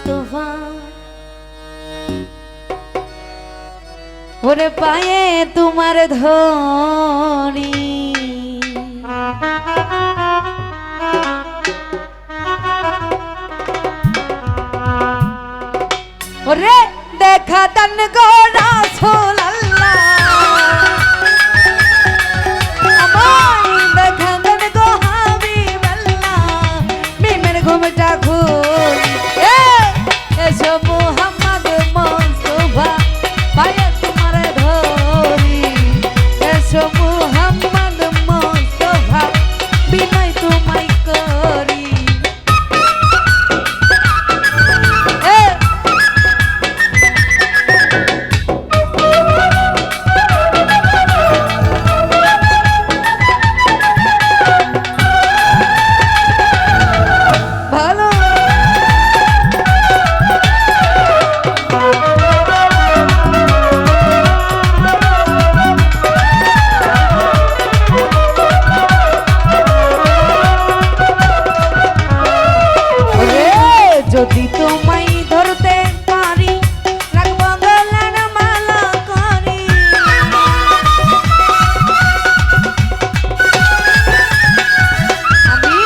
মোস্তফা ওরে পায়ে তোমার ধরি ওরে দেখা দান গো রাসূল আল্লাহ আমায় দেখা দান গো হাবিব আল্লাহ মিমের ঘুমটা খুলি এসো মুহাম্মদ মুস্তাফা পায়ে তোমার ধরি এসো মুহাম্মদ মুস্তাফা বিনয় তোমায় করি যদি তোমায় ধরতে পারি রাখবো গলার মালা করি আমি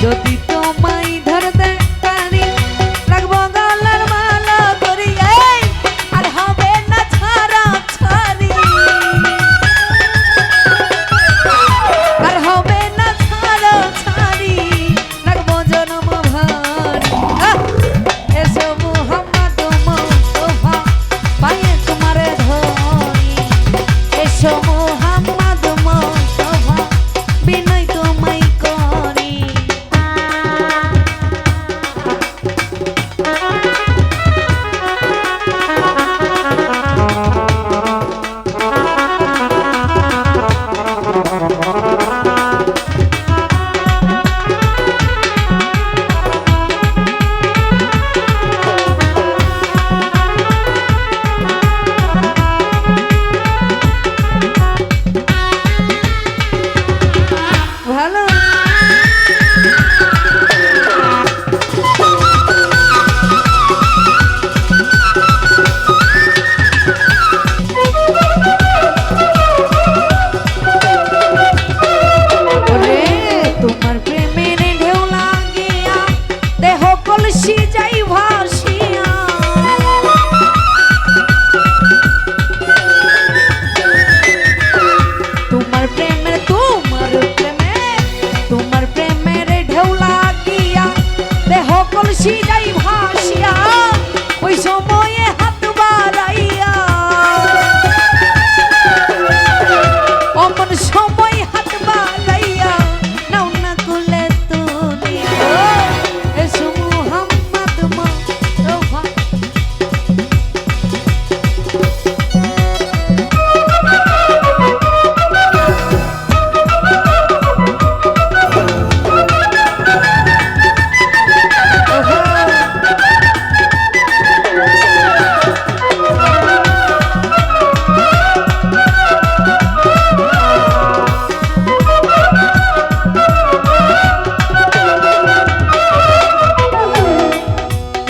যদি তোমায় ধরতে পারি রাখবো গলার মালা করি আর হবে না ছাড়া ছাড়ি আর হবে না ছাড়া ছাড়ি রাখবো জনম ভারি এসো মুহাম্মদ মুস্তাফা পায়ে তোমার ধরি এসো মুহাম্মদ মুস্তাফা বিনয় তোমায় করি ভালো ওরে তোমার প্রেমের ঢেউ লাগিয়া দেহ কলসি যাই ভাসিয়া তোমার প্রেমের ঢেউ লাগিয়া দেহ কলসি যাই ভাসিয়া ওই সময়ে হাত বাড়াইয়া অমন সময় হাত বাড়াইয়া নাও না কুলে তুলি এসো মুহাম্মদ মুস্তাফা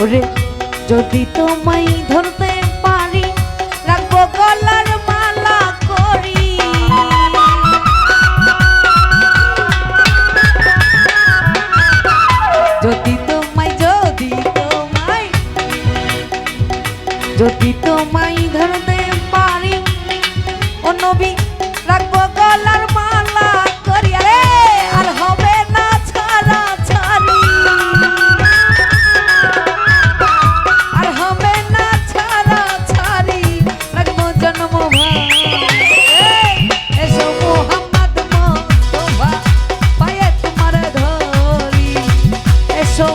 ওরে যদি তোমায় ধরতে পারি রাখবো গলার মালা করি যদি তোমায় ধরতে পারি ও নবী রাখবো গলার মালা করি আর হবে না ছাড়া ছাড়ি আর হবে না ছাড়া ছাড়ি রাখবো জন্ম ভারি এসো মুহাম্মদ মুস্তাফা পায়ে তোমার ধরি এসো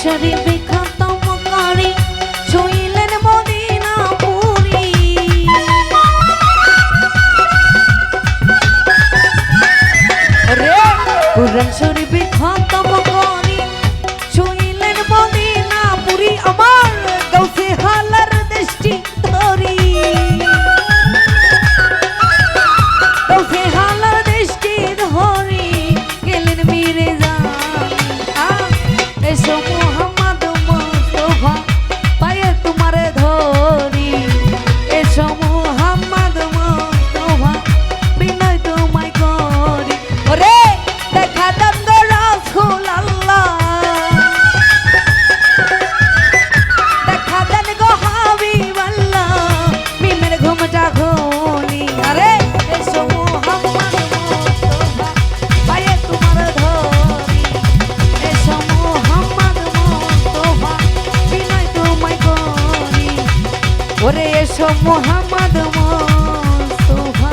শরীফে খতম করি ছুঁইলেন মদিনা পুরী। রে কুরআন শরীফে খতম করি ছুঁইলেন মদিনা পুরী। আমার গাউসে হালার দৃষ্টি ধরি, গাউসে হালার দৃষ্টি ধরি গেলেন মিরে এসো মোহাম্মদ মুস্তাফা পায়ে তোমার ধরি। এসো মোহাম্মদ মুস্তাফা বিনয় তোমায় করি। ওরে দেখা দেন গো রাসূলুল্লাহ, দেখা দেন গো হাবিবাল্লাহ, মিমের ঘুমটা খুলি। আরে এসো মোহাম্মদ মুস্তাফা পায়ে তোমার ধরি। এসো মোহাম্মদ মুস্তাফা বিনয় তোমায় করি। ওরে এসো মোহাম্মদ মুস্তাফা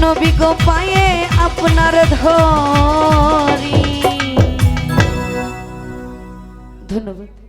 নবী গো পায়ে আপনার ধরি। ধন্যবাদ।